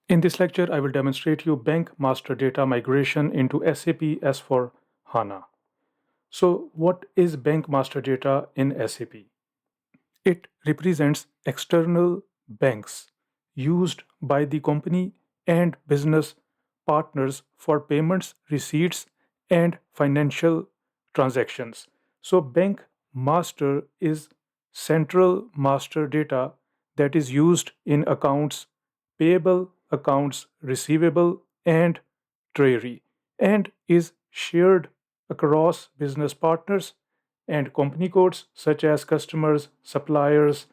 In this lecture, I will demonstrate you bank master data migration into SAP S/4HANA. So what is bank master data in SAP? It represents external banks used by the company and business partners for payments, receipts, and financial transactions. So bank master is central master data that is used in accounts payable, accounts receivable, and treasury, and is shared across business partners and company codes such as customers, suppliers,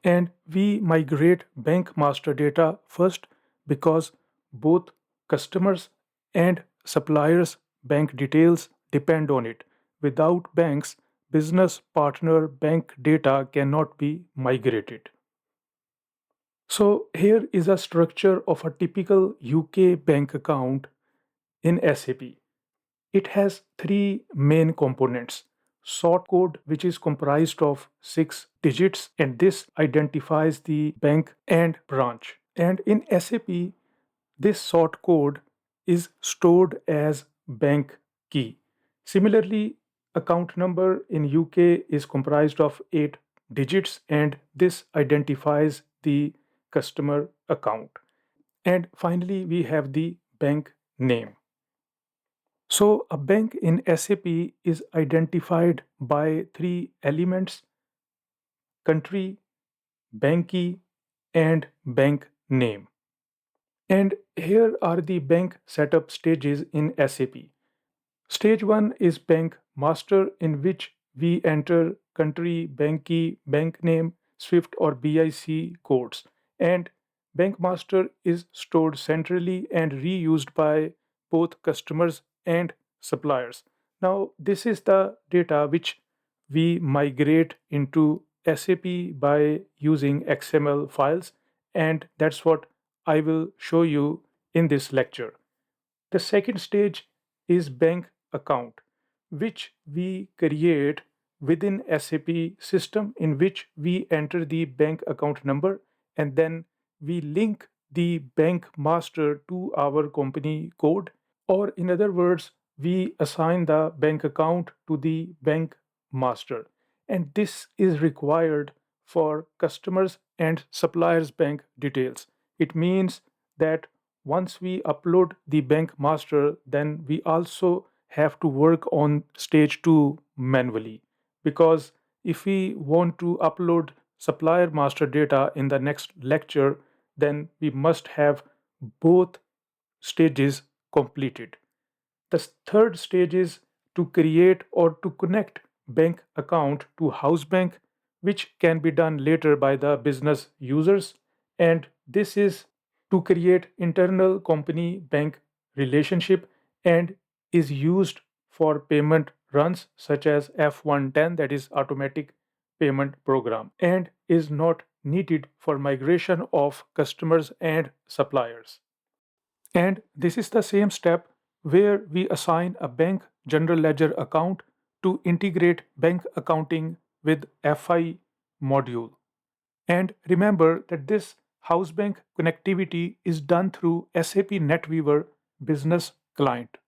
and we migrate bank master data first because both customers and suppliers' bank details depend on it. Without banks, business partner bank data cannot be migrated. So here is a structure of a typical UK bank account in SAP. It has three main components. Sort code, which is comprised of 6 digits, and this identifies the bank and branch. And in SAP, this sort code is stored as bank key. Similarly, account number in UK is comprised of 8 digits, and this identifies the customer account. And finally, we have the bank name. So, a bank in SAP is identified by three elements: country, bank key, and bank name. And here are the bank setup stages in SAP. Stage 1 is bank master, in which we enter country, bank key, bank name, SWIFT or BIC codes. And bank master is stored centrally and reused by both customers and suppliers. Now, this is the data which we migrate into SAP by using XML files, and that's what I will show you in this lecture. The second stage is bank account, which we create within SAP system, in which we enter the bank account number and then we link the bank master to our company code, or in other words, we assign the bank account to the bank master. And this is required for customers and suppliers' bank details. It means that once we upload the bank master, then we also have to work on stage 2 manually. Because if we want to upload supplier master data in the next lecture, then we must have both stages completed. The third stage is to create or to connect bank account to house bank, which can be done later by the business users. And this is to create internal company bank relationship and is used for payment runs such as F110, that is automatic payment program, and is not needed for migration of customers and suppliers. And this is the same step where we assign a bank general ledger account to integrate bank accounting with FI module. And remember that this house bank connectivity is done through SAP NetWeaver Business Client.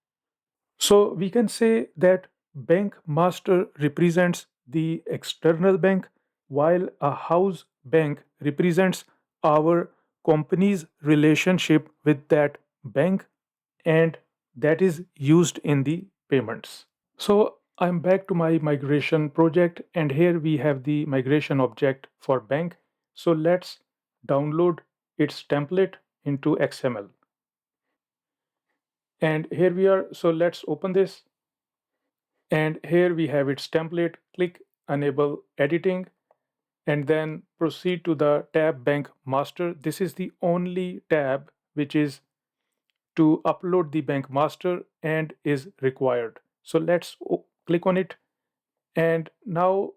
So we can say that bank master represents the external bank, while a house bank represents our company's relationship with that bank, and that is used in the payments. So I'm back to my migration project, and here we have the migration object for bank. So let's download its template into XML. And here we are. So let's open this. And here we have its template. Click enable editing and then proceed to the tab bank master. This is the only tab which is to upload the bank master and is required. So let's click on it. And now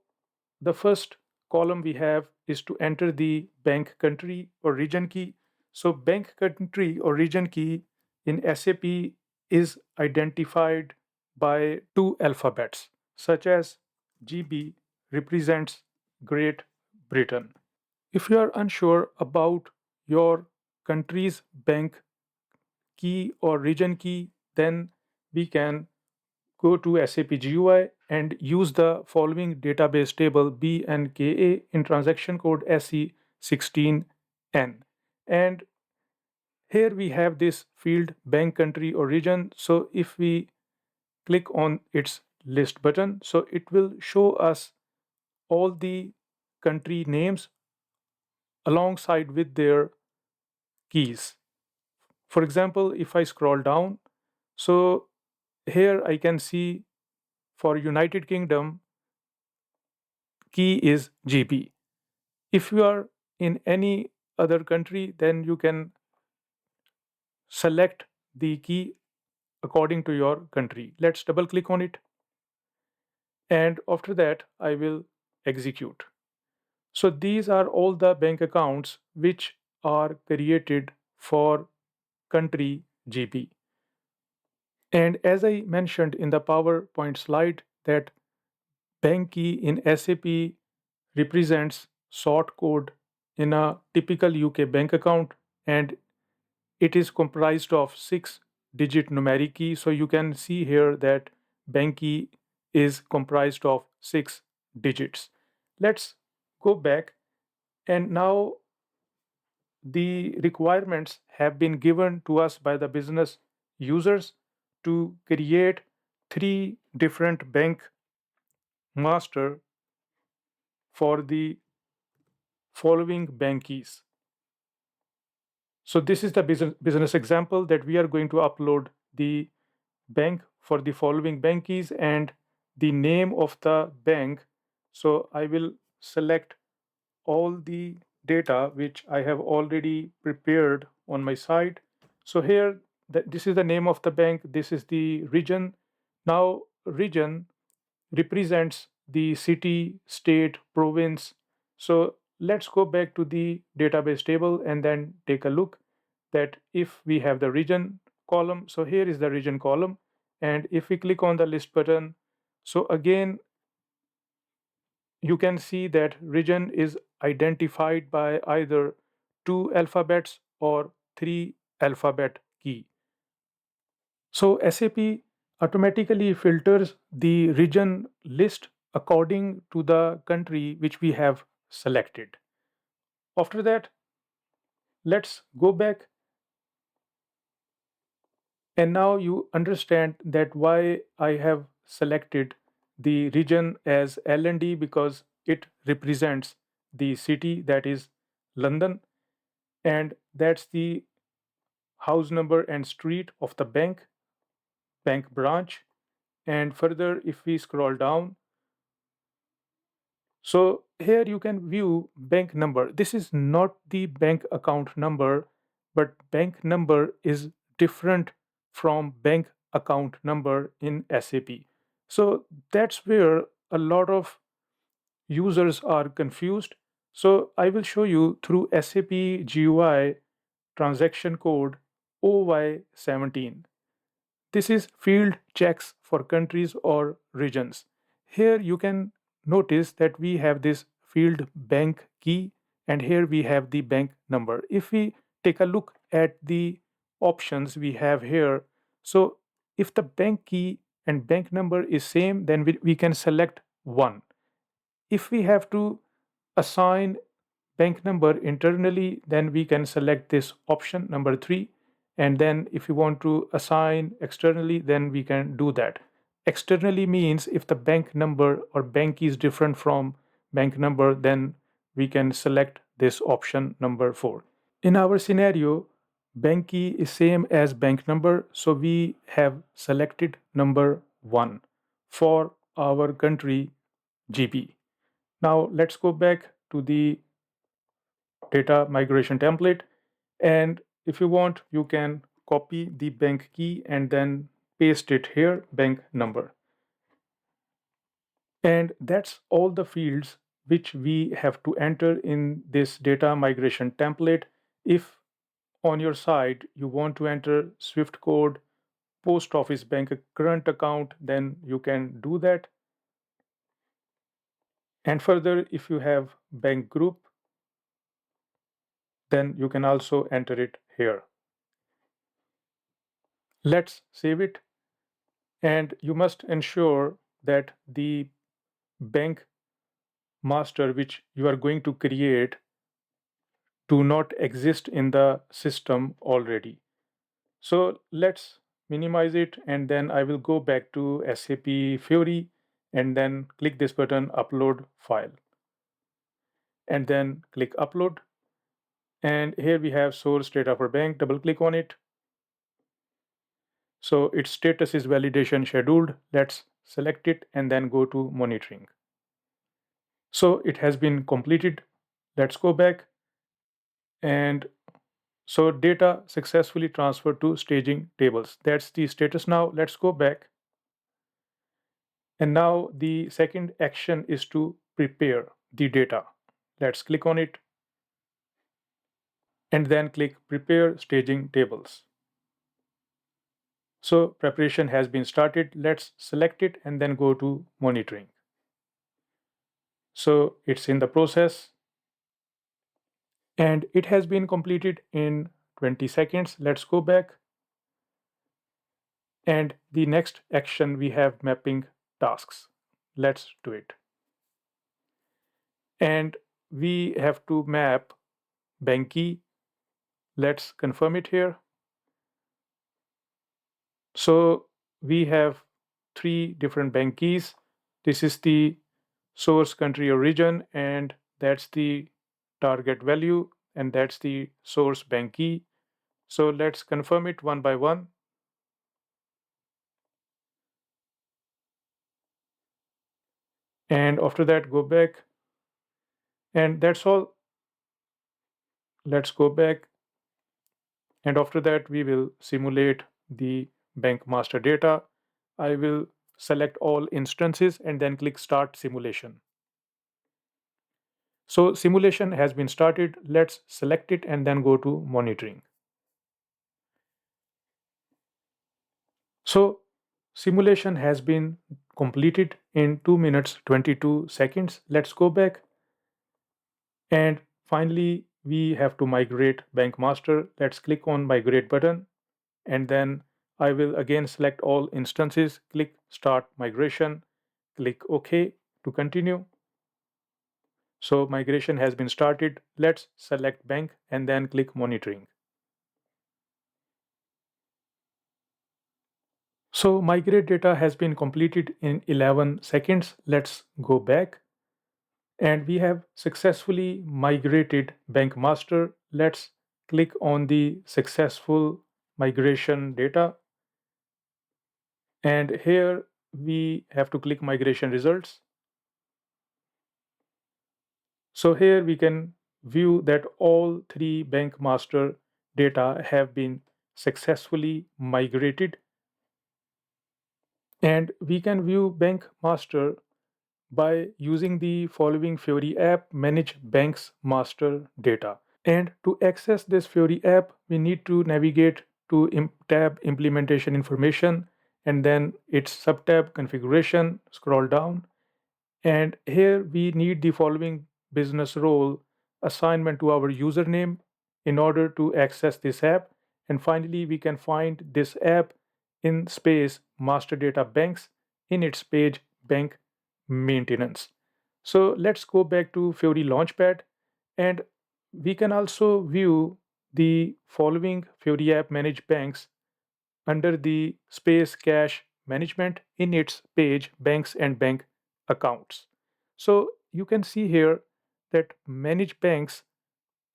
the first column we have is to enter the bank country or region key. So bank country or region key in SAP is identified by two alphabets, such as GB represents Great Britain. If you are unsure about your country's bank key or region key, then we can go to SAP GUI and use the following database table BNKA in transaction code SE16N. And here we have this field bank country or region. So if we click on its list button, so it will show us all the country names alongside with their keys. For example, if I scroll down, so here I can see for United Kingdom, key is GB. If you are in any other country, then you can select the key according to your country. Let's double click on it. And after that, I will execute. So these are all the bank accounts which are created for country GB. And as I mentioned in the PowerPoint slide, that bank key in SAP represents sort code in a typical UK bank account, and it is comprised of 6-digit numeric key. So you can see here that bank key is comprised of 6 digits. Let's go back, and now the requirements have been given to us by the business users to create 3 different bank master for the following bank keys. So this is the business example that we are going to upload the bank for the following bank keys and the name of the bank. So I will select all the data which I have already prepared on my side. So here, this is the name of the bank, this is the region. Now, region represents the city, state, province. So let's go back to the database table and then take a look that if we have the region column, so here is the region column. And if we click on the list button, so again, you can see that region is identified by either 2 alphabets or 3 alphabet key. So SAP automatically filters the region list according to the country which we have selected. After that, let's go back, and now you understand that why I have selected the region as L&D, because it represents the city, that is London, and that's the house number and street of the bank branch. And further, if we scroll down, so here you can view bank number. This is not the bank account number, but bank number is different from bank account number in SAP. So that's where a lot of users are confused. So I will show you through SAP GUI transaction code OY17. This is field checks for countries or regions. Here you can notice that we have this field bank key, and here we have the bank number. If we take a look at the options we have here, so if the bank key and bank number is same, then we can select one. If we have to assign bank number internally, then we can select this option number 3. And then if you want to assign externally, then we can do that. Externally means if the bank number or bank key is different from bank number, then we can select this option number 4. In our scenario, bank key is same as bank number, so we have selected number 1 for our country GB. Now let's go back to the data migration template, and if you want, you can copy the bank key and then paste it here, bank number. And that's all the fields which we have to enter in this data migration template. If on your side you want to enter Swift code, post office bank current account, then you can do that. And further, if you have bank group, then you can also enter it here. Let's save it, and you must ensure that the bank master which you are going to create do not exist in the system already. So let's minimize it, and then I will go back to SAP Fiori and then click this button, upload file, and then click upload. And here we have source data for bank, double click on it. So its status is validation scheduled. Let's select it and then go to monitoring. So it has been completed. Let's go back, and so data successfully transferred to staging tables. That's the status now. Let's go back. And now the second action is to prepare the data. Let's click on it and then click prepare staging tables. So preparation has been started. Let's select it and then go to monitoring. So it's in the process and it has been completed in 20 seconds. Let's go back. And the next action we have mapping tasks. Let's do it. And we have to map bank key. Let's confirm it here. So we have three different bank keys. This is the source country origin, and that's the target value, and that's the source bank key. So let's confirm it one by one. And after that, go back. And that's all. Let's go back. And after that, we will simulate the bank master data. I will select all instances and then click Start Simulation. So simulation has been started. Let's select it and then go to monitoring. So simulation has been completed in 2 minutes 22 seconds. Let's go back. And finally, we have to migrate bank master. Let's click on migrate button. And then I will again select all instances, click start migration, click OK to continue. So migration has been started. Let's select bank and then click monitoring. So migrate data has been completed in 11 seconds. Let's go back. And we have successfully migrated bank master. Let's click on the successful migration data. And here we have to click migration results. So here we can view that all three bank master data have been successfully migrated. And we can view bank master by using the following Fiori app, manage bank's master data. And to access this Fiori app, we need to navigate to tab implementation information and then its subtab configuration, scroll down. And here we need the following business role assignment to our username in order to access this app. And finally, we can find this app in space master data banks in its page bank maintenance. So let's go back to Fiori Launchpad, and we can also view the following Fiori app manage banks under the space cache management in its page banks and bank accounts. So you can see here that manage banks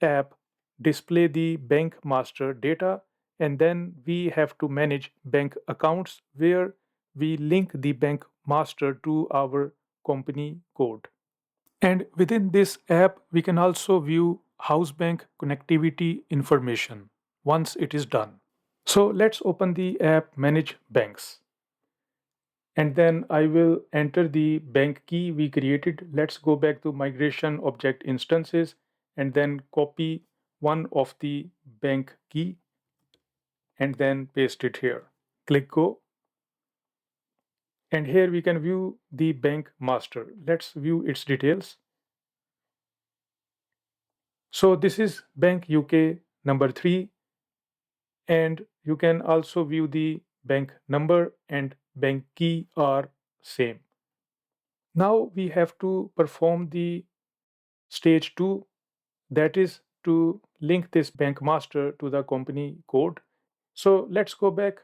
app display the bank master data, and then we have to manage bank accounts where we link the bank master to our company code. And within this app, we can also view house bank connectivity information once it is done. So let's open the app Manage Banks. And then I will enter the bank key we created. Let's go back to migration object instances and then copy one of the bank key and then paste it here. Click Go. And here we can view the bank master. Let's view its details. So this is Bank UK number 3, and you can also view the bank number and bank key are same. Now we have to perform the stage 2, that is to link this bank master to the company code. So let's go back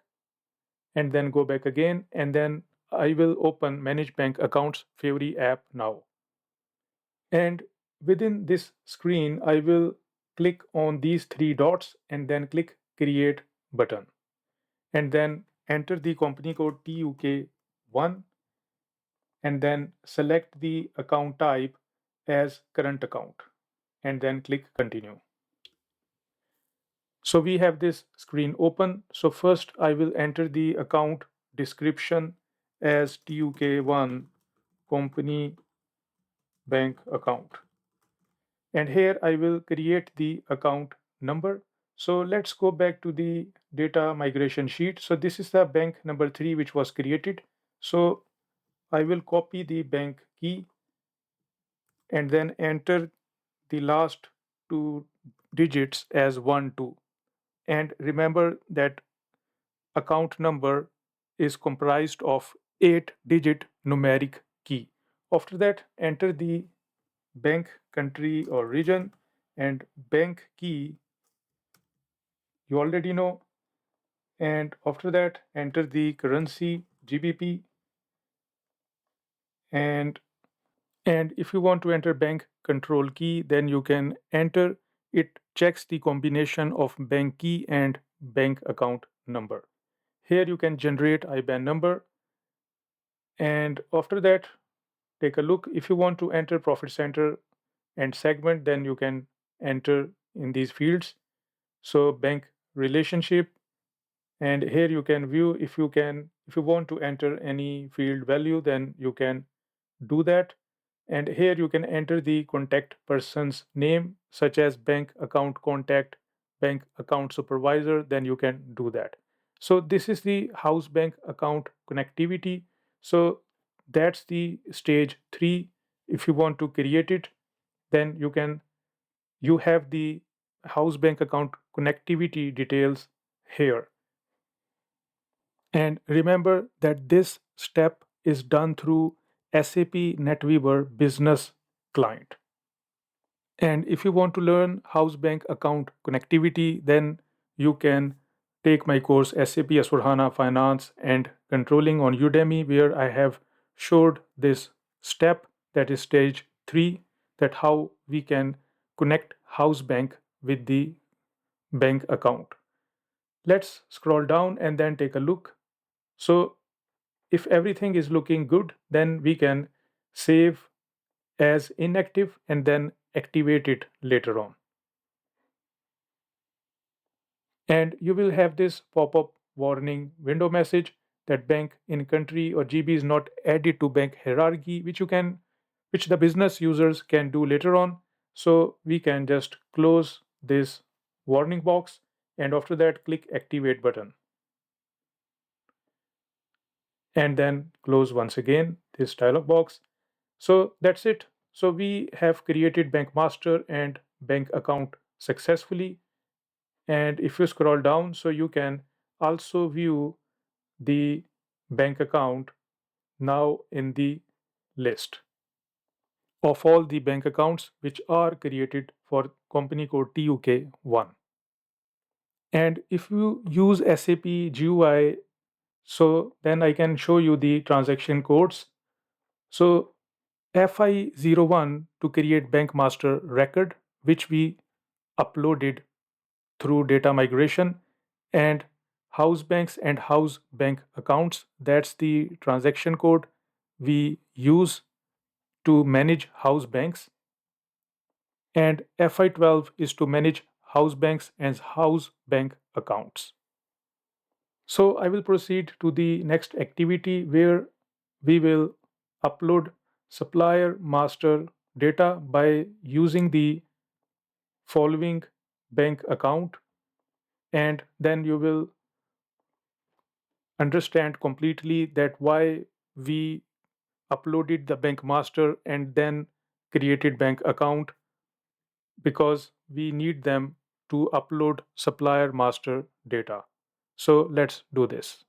and then go back again, and then I will open Manage Bank Accounts Fiori app now. And within this screen, I will click on these 3 dots and then click Create button. And then enter the company code TUK1 and then select the account type as current account and then click Continue. So we have this screen open. So first I will enter the account description as TUK1 company bank account. And here I will create the account number. So let's go back to the data migration sheet. So this is the bank number 3 which was created. So I will copy the bank key and then enter the last 2 digits as 1, 2. And remember that account number is comprised of 8-digit numeric key. After that, enter the bank country or region and bank key you already know. And after that, enter the currency GBP. And if you want to enter bank control key, then you can enter. It checks the combination of bank key and bank account number. Here you can generate IBAN number. And after that, take a look. If you want to enter profit center and segment, then you can enter in these fields. So bank relationship, and here you can view if you want to enter any field value, then you can do that. And here you can enter the contact person's name, such as bank account contact, bank account supervisor, then you can do that. So this is the house bank account connectivity. So that's the stage 3. If you want to create it, then you have the house bank account connectivity details here. And remember that this step is done through SAP NetWeaver Business Client. And if you want to learn house bank account connectivity, then you can take my course SAP S/4HANA Finance and Controlling on Udemy, where I have showed this step, that is stage 3, that how we can connect house bank with the bank account. Let's scroll down and then take a look. So if everything is looking good, then we can save as inactive and then activate it later on. And you will have this pop-up warning window message that bank in country or GB is not added to bank hierarchy, which the business users can do later on. So we can just close this warning box and after that click activate button and then close once again this dialog box. So that's it. So we have created bank master and bank account successfully. And if you scroll down, so you can also view the bank account now in the list of all the bank accounts which are created for company code TUK1. And if you use SAP GUI, so then I can show you the transaction codes. So FI01 to create bank master record, which we uploaded through data migration, and house banks and house bank accounts. That's the transaction code we use to manage house banks. And FI12 is to manage house banks and house bank accounts. So I will proceed to the next activity where we will upload supplier master data by using the following bank account, and then you will understand completely that why we uploaded the bank master and then created bank account, because we need them to upload supplier master data. So let's do this.